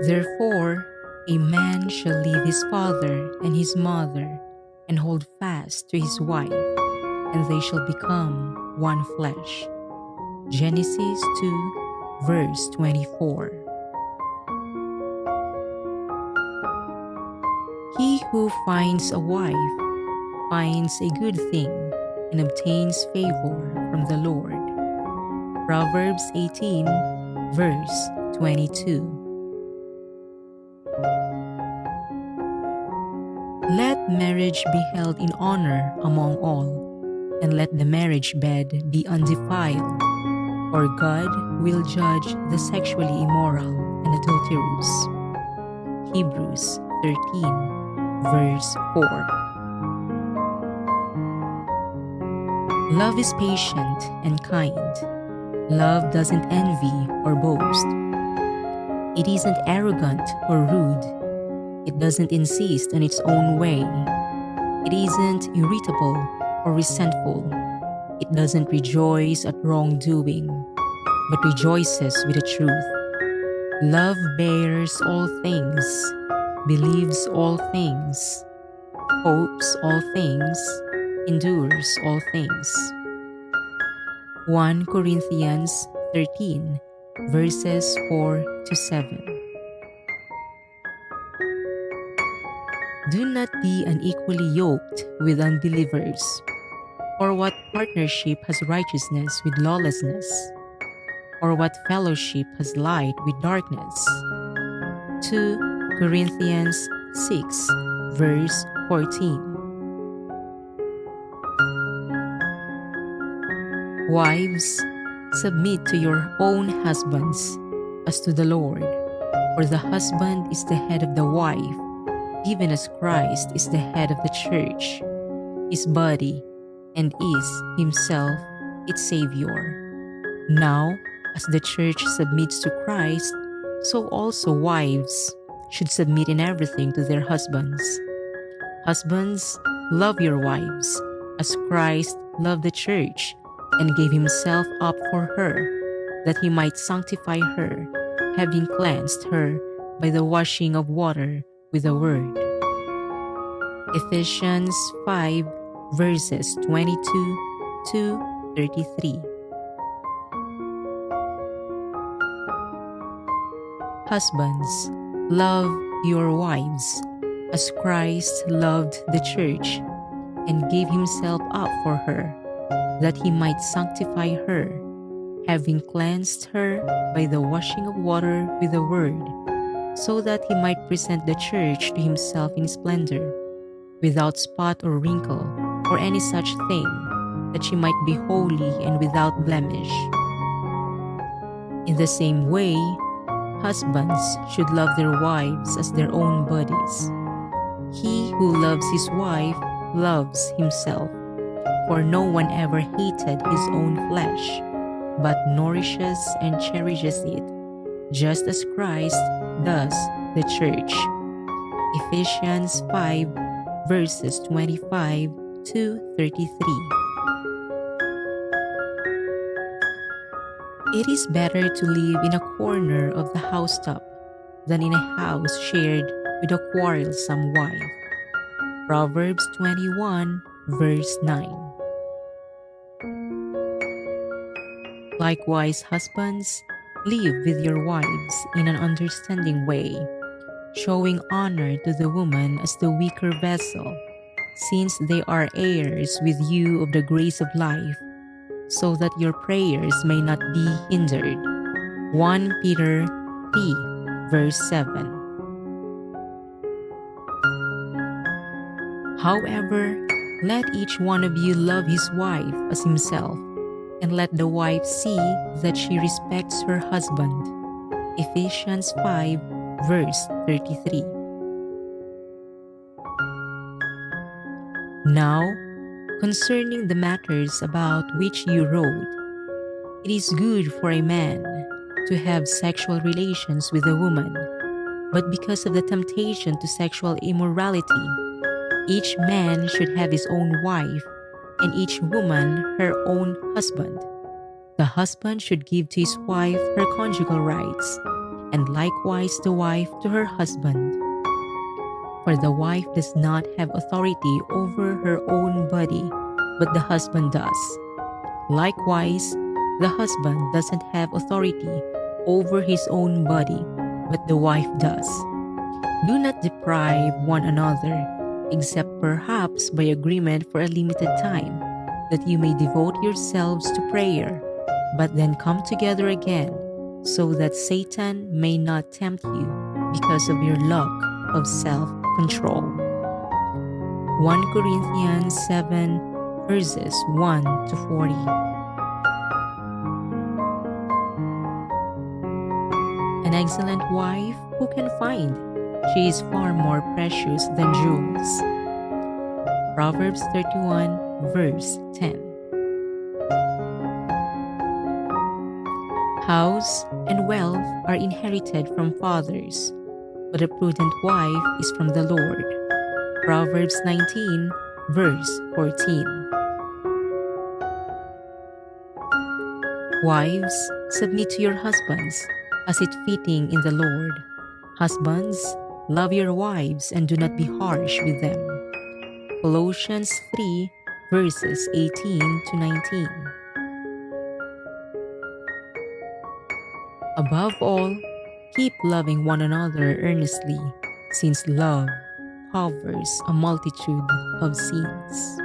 Therefore, a man shall leave his father and his mother, and hold fast to his wife, and they shall become one flesh. Genesis 2, verse 24. He who finds a wife finds a good thing and obtains favor from the Lord. Proverbs 18, verse 22. Let marriage be held in honor among all, and let the marriage bed be undefiled, for God will judge the sexually immoral and adulterous. Hebrews 13, verse 4. Love is patient and kind. Love doesn't envy or boast. It isn't arrogant or rude. It doesn't insist on its own way. It isn't irritable or resentful. It doesn't rejoice at wrongdoing, but rejoices with the truth. Love bears all things, believes all things, hopes all things, endures all things. 1 Corinthians 13, verses 4 to 7. Do not be unequally yoked with unbelievers. Or what partnership has righteousness with lawlessness? Or what fellowship has light with darkness? 2 Corinthians 6, verse 14. Wives, submit to your own husbands as to the Lord, for the husband is the head of the wife, even as Christ is the head of the church, his body, and is himself its Savior. Now, as the church submits to Christ, so also wives should submit in everything to their husbands. Husbands, love your wives, as Christ loved the church and gave himself up for her, that he might sanctify her, having cleansed her by the washing of water with the word. Ephesians 5, verses 22 to 33. Husbands, love your wives, as Christ loved the church and gave himself up for her, that he might sanctify her, having cleansed her by the washing of water with the word, so that he might present the church to himself in splendor, without spot or wrinkle, or any such thing, that she might be holy and without blemish. In the same way, husbands should love their wives as their own bodies. He who loves his wife loves himself, for no one ever hated his own flesh, but nourishes and cherishes it, just as Christ does the church. Ephesians 5, verses 25 to 33. It is better to live in a corner of the housetop than in a house shared with a quarrelsome wife. Proverbs 21, verse 9. Likewise, husbands, live with your wives in an understanding way, showing honor to the woman as the weaker vessel, since they are heirs with you of the grace of life, so that your prayers may not be hindered. 1 Peter 3, verse 7. However, let each one of you love his wife as himself, and let the wife see that she respects her husband. Ephesians 5, verse 33. Now, concerning the matters about which you wrote, it is good for a man to have sexual relations with a woman, but because of the temptation to sexual immorality, each man should have his own wife, and each woman her own husband. The husband should give to his wife her conjugal rights, and likewise the wife to her husband. For the wife does not have authority over her own body, but the husband does. Likewise, the husband doesn't have authority over his own body, but the wife does. Do not deprive one another, except perhaps by agreement for a limited time, that you may devote yourselves to prayer, but then come together again, so that Satan may not tempt you because of your lack of self-control. 1 Corinthians 7 verses 1 to 40. An excellent wife who can find? She is far more precious than jewels. Proverbs 31 verse 10. House and wealth are inherited from fathers, but a prudent wife is from the Lord. Proverbs 19 verse 14. Wives, submit to your husbands, as it fitting in the Lord. Husbands, love your wives and do not be harsh with them. Colossians 3 verses 18 to 19. Above all, keep loving one another earnestly, since love covers a multitude of sins.